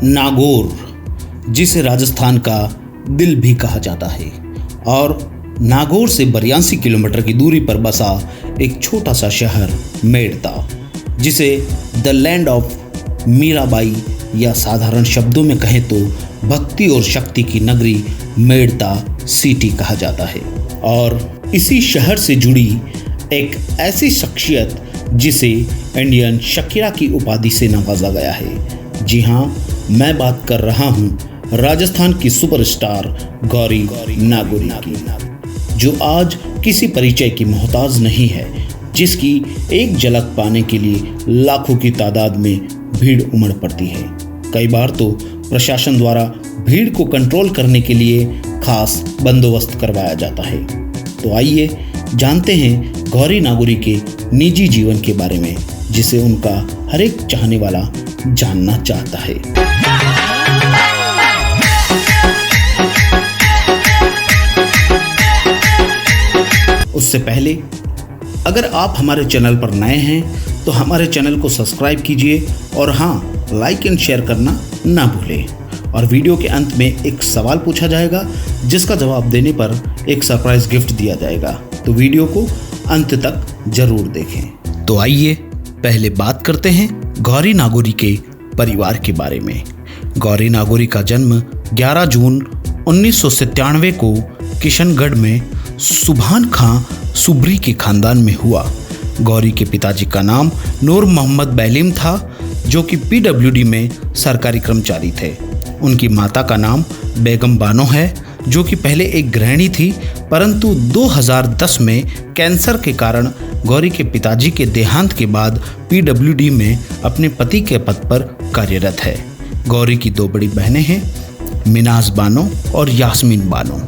नागौर, जिसे राजस्थान का दिल भी कहा जाता है, और नागौर से 82 किलोमीटर की दूरी पर बसा एक छोटा सा शहर मेड़ता, जिसे द लैंड ऑफ मीराबाई या साधारण शब्दों में कहें तो भक्ति और शक्ति की नगरी मेड़ता सिटी कहा जाता है। और इसी शहर से जुड़ी एक ऐसी शख्सियत जिसे इंडियन शकीरा की उपाधि से नवाजा गया है। जी हाँ, मैं बात कर रहा हूँ राजस्थान की सुपरस्टार गौरी नागौरी की, जो आज किसी परिचय की मोहताज नहीं है, जिसकी एक झलक पाने के लिए लाखों की तादाद में भीड़ उमड़ पड़ती है। कई बार तो प्रशासन द्वारा भीड़ को कंट्रोल करने के लिए खास बंदोबस्त करवाया जाता है। तो आइए जानते हैं गौरी नागौरी के निजी जीवन के बारे में, जिसे उनका हर एक चाहने वाला जानना चाहता है। उससे पहले अगर आप हमारे चैनल पर नए हैं तो हमारे चैनल को सब्सक्राइब कीजिए और हाँ, लाइक एंड शेयर करना ना भूलें। और वीडियो के अंत में एक सवाल पूछा जाएगा, जिसका जवाब देने पर एक सरप्राइज गिफ्ट दिया जाएगा। तो वीडियो को अंत तक जरूर देखें। तो आइए पहले बात करते हैं गौरी नागौरी के परिवार के बारे में। गौरी नागौरी का जन्म 11 जून 1997 को किशनगढ़ में सुभान खां सुब्री के खानदान में हुआ। गौरी के पिताजी का नाम नूर मोहम्मद बैलीम था, जो कि पीडब्ल्यूडी में सरकारी कर्मचारी थे। उनकी माता का नाम बेगम बानो है, जो कि पहले एक गृहिणी थी, परंतु 2010 में कैंसर के कारण गौरी के पिताजी के देहांत के बाद पीडब्ल्यूडी में अपने पति के पद पर कार्यरत है। गौरी की 2 बड़ी बहनें हैं, मिनाज बानो और यास्मीन बानो।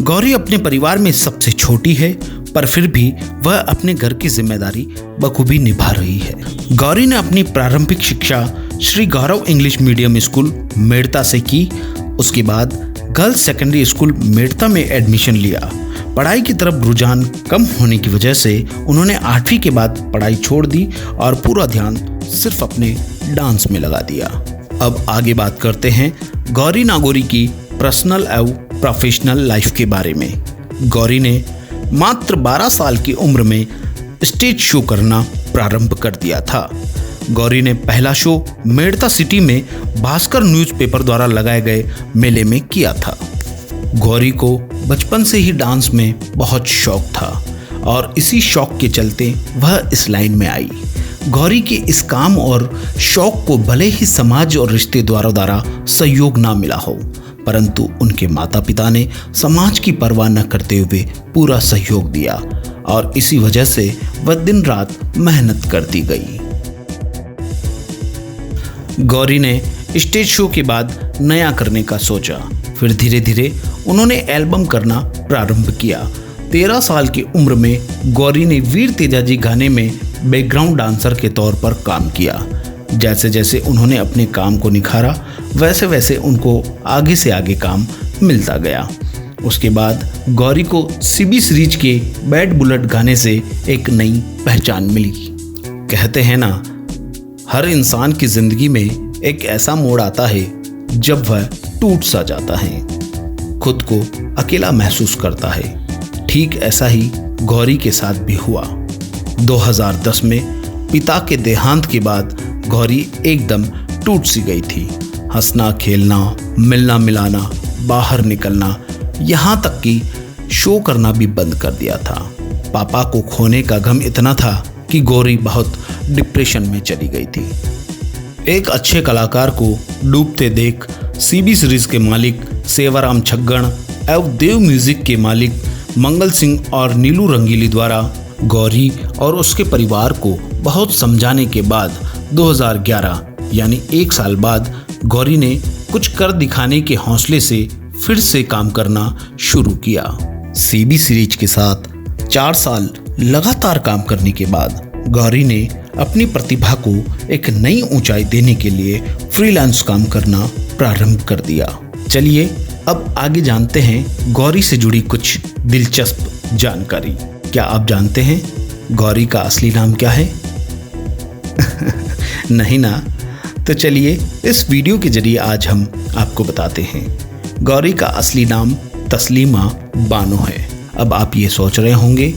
गौरी अपने परिवार में सबसे छोटी है, पर फिर भी वह अपने घर की जिम्मेदारी बखूबी निभा रही है। गौरी ने अपनी प्रारंभिक शिक्षा श्री गौरव इंग्लिश मीडियम स्कूल मेड़ता से की। उसके बाद गर्ल्स सेकेंडरी स्कूल मेड़ता में एडमिशन लिया। पढ़ाई की तरफ रुझान कम होने की वजह से उन्होंने 8वीं के बाद पढ़ाई छोड़ दी और पूरा ध्यान सिर्फ अपने डांस में लगा दिया। अब आगे बात करते हैं गौरी नागौरी की पर्सनल एवं प्रोफेशनल लाइफ के बारे में। गौरी ने मात्र 12 साल की उम्र में स्टेज शो करना प्रारंभ कर दिया था। गौरी ने पहला शो मेड़ता सिटी में भास्कर न्यूज़पेपर द्वारा लगाए गए मेले में किया था। गौरी को बचपन से ही डांस में बहुत शौक था और इसी शौक के चलते वह इस लाइन में आई। गौरी के इस काम और शौक को भले ही समाज और रिश्तेदारों द्वारा सहयोग ना मिला हो, परंतु उनके माता पिता ने समाज की परवाह न करते हुए पूरा सहयोग दिया और इसी वजह से वह दिन रात मेहनत करती गई। गौरी ने स्टेज शो के बाद नया करने का सोचा, फिर धीरे धीरे उन्होंने एल्बम करना प्रारंभ किया। 13 साल की उम्र में गौरी ने वीर तेजाजी गाने में बैकग्राउंड डांसर के तौर पर काम किया। जैसे जैसे उन्होंने अपने काम को निखारा, वैसे वैसे उनको आगे से आगे काम मिलता गया। उसके बाद गौरी को सीबी सीरीज के बैड बुलेट गाने से एक नई पहचान मिली। कहते हैं ना, हर इंसान की जिंदगी में एक ऐसा मोड़ आता है जब वह टूट सा जाता है, खुद को अकेला महसूस करता है। ठीक ऐसा ही गौरी के साथ भी हुआ। 2010 में पिता के देहांत के बाद गौरी एकदम टूट सी गई थी। हंसना खेलना, मिलना मिलाना, बाहर निकलना, यहाँ तक कि शो करना भी बंद कर दिया था। पापा को खोने का गम इतना था कि गौरी बहुत डिप्रेशन में चली गई थी। एक अच्छे कलाकार को डूबते देख सीबी सीरीज के मालिक सेवाराम छग्गन एवं देव म्यूजिक के मालिक मंगल सिंह और नीलू रंगीली द्वारा गौरी और उसके परिवार को बहुत समझाने के बाद 2011 यानी 1 साल बाद गौरी ने कुछ कर दिखाने के हौसले से फिर से काम करना शुरू किया। सीबी सीरीज के साथ 4 साल लगातार काम करने के बाद गौरी ने अपनी प्रतिभा को एक नई ऊंचाई देने के लिए फ्रीलांस काम करना प्रारंभ कर दिया। चलिए अब आगे जानते हैं गौरी से जुड़ी कुछ दिलचस्प जानकारी। क्या आप जानते हैं गौरी का असली नाम क्या है? नहीं ना, तो तो चलिए इस वीडियो के जरिए आज हम आपको बताते हैं। गौरी का असली नाम तस्लीमा बानो है। अब आप ये सोच रहे होंगे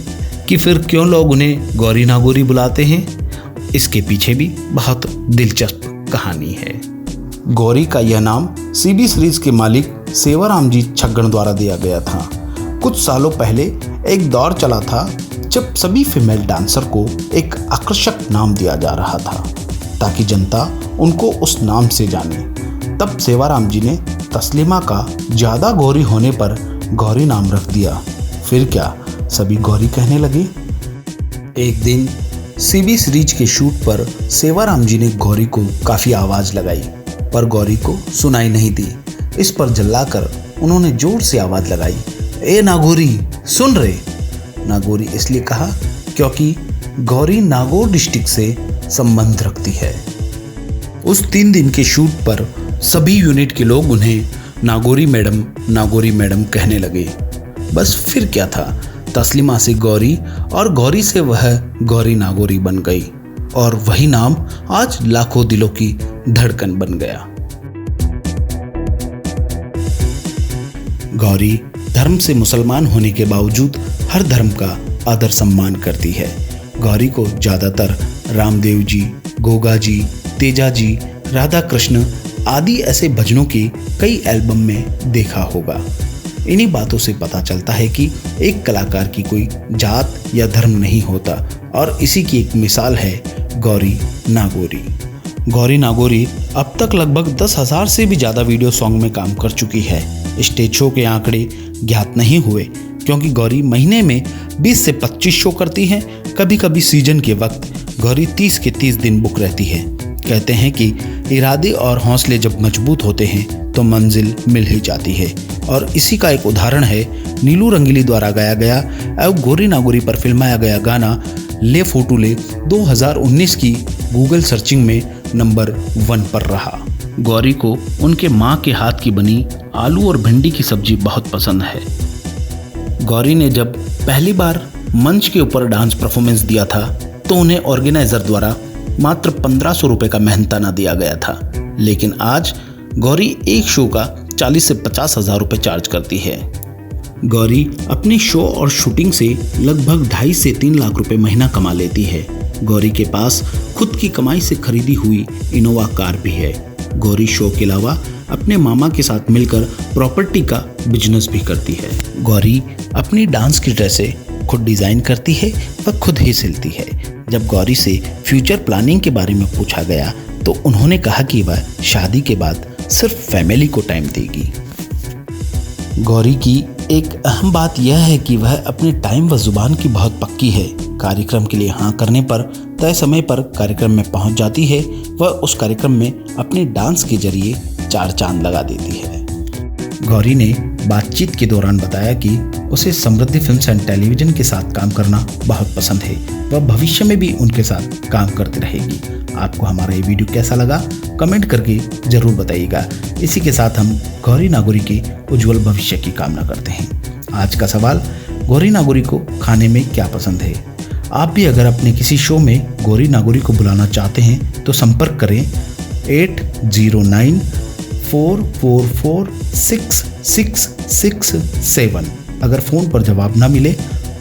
कि फिर क्यों लोग उन्हें गौरी नागौरी बुलाते हैं। इसके पीछे भी बहुत दिलचस्प कहानी है। गौरी का यह नाम सीबी सीरीज के मालिक सेवाराम जी छगन द्वारा दिया गया था। कुछ सालों पहले एक दौर चला था जब सभी फीमेल डांसर को एक आकर्षक नाम दिया जा रहा था ताकि जनता उनको उस नाम से जाने। तब सेवाराम जी ने तस्लीमा का ज़्यादा गौरी होने पर गौरी नाम रख दिया। फिर क्या सभी गौरी कहने लगे। एक दिन सीबी सीरीज के शूट पर सेवाराम जी ने गौरी को काफ़ी आवाज़ लगाई पर गौरी को सुनाई नहीं दी। इस पर जल्लाकर उन्होंने जोर से आवाज़ लगाई, ए नागौरी सुन रहे। नागौरी इसलिए कहा क्योंकि गौरी नागौर डिस्ट्रिक्ट से संबंध रखती है। उस 3 दिन के शूट पर सभी यूनिट के लोग उन्हें नागौरी मैडम कहने लगे। बस फिर क्या था, तस्लीमा से गौरी और गौरी से वह गौरी नागौरी बन गई और वही नाम आज लाखों दिलों की धड़कन बन गया। गौरी धर्म से मुसलमान होने के बावजूद हर धर्म का आदर सम्मान करती है। गौरी को ज़्यादातर रामदेव जी, गोगा जी, तेजा जी, राधा कृष्ण आदि ऐसे भजनों की कई एल्बम में देखा होगा। इन्हीं बातों से पता चलता है कि एक कलाकार की कोई जात या धर्म नहीं होता और इसी की एक मिसाल है गौरी नागौरी। गौरी नागौरी अब तक लगभग 10,000 से भी ज़्यादा वीडियो सॉन्ग में काम कर चुकी है। स्टेज शो के आंकड़े ज्ञात नहीं हुए क्योंकि गौरी महीने में 20 से 25 शो करती हैं। कभी कभी सीजन के वक्त गौरी 30 के 30 दिन बुक रहती है। कहते हैं कि इरादे और हौसले जब मजबूत होते हैं तो मंजिल मिल ही जाती है और इसी का एक उदाहरण है नीलू रंगीली द्वारा गाया गया एवं गौरी नागौरी पर फिल्माया गया गाना ले फोटो ले 2019 की गूगल सर्चिंग में नंबर 1 पर रहा। गौरी को उनके माँ के हाथ की बनी आलू और भिंडी की सब्जी बहुत पसंद है। गौरी ने जब पहली बार मंच के ऊपर डांस परफॉर्मेंस दिया था तो उन्हें ऑर्गेनाइजर द्वारा मात्र 1500 रुपये का मेहनताना दिया गया था, लेकिन आज गौरी एक शो का 40 से 50,000 रुपये चार्ज करती है। गौरी अपने शो और शूटिंग से लगभग 2.5 से 3 लाख रुपए महीना कमा लेती है। गौरी के पास खुद की कमाई से खरीदी हुई इनोवा कार भी है। गौरी शो के अलावा अपने मामा के साथ मिलकर प्रॉपर्टी का बिजनेस भी करती है। गौरी अपनी डांस की ड्रेसें खुद डिज़ाइन करती है व खुद ही सिलती है। जब गौरी से फ्यूचर प्लानिंग के बारे में पूछा गया तो उन्होंने कहा कि वह शादी के बाद सिर्फ फैमिली को टाइम देगी। गौरी की एक अहम बात यह है कि वह अपने टाइम व जुबान की बहुत पक्की है। कार्यक्रम के लिए हाँ करने पर तय समय पर कार्यक्रम में पहुंच जाती है। वह उस कार्यक्रम में अपने डांस के जरिए 4 चांद लगा देती है। गौरी ने बातचीत के दौरान बताया कि उसे समृद्धि फिल्म्स एंड टेलीविजन के साथ काम करना बहुत पसंद है। वह भविष्य में भी उनके साथ काम करती रहेगी। आपको हमारा ये वीडियो कैसा लगा कमेंट करके जरूर बताइएगा। इसी के साथ हम गौरी नागौरी के उज्जवल भविष्य की कामना करते हैं। आज का सवाल, गौरी नागौरी को खाने में क्या पसंद है। आप भी अगर अपने किसी शो में गौरी नागौरी को बुलाना चाहते हैं तो संपर्क करें 8099444667। अगर फ़ोन पर जवाब ना मिले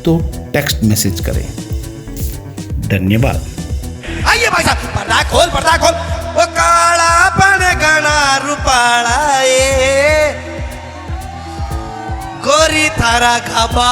तो टेक्स्ट मैसेज करें। धन्यवाद। आइए भाई साहब, पर्दा खोल वो काला पन गणा रुपाला ए गोरी थारा खाबा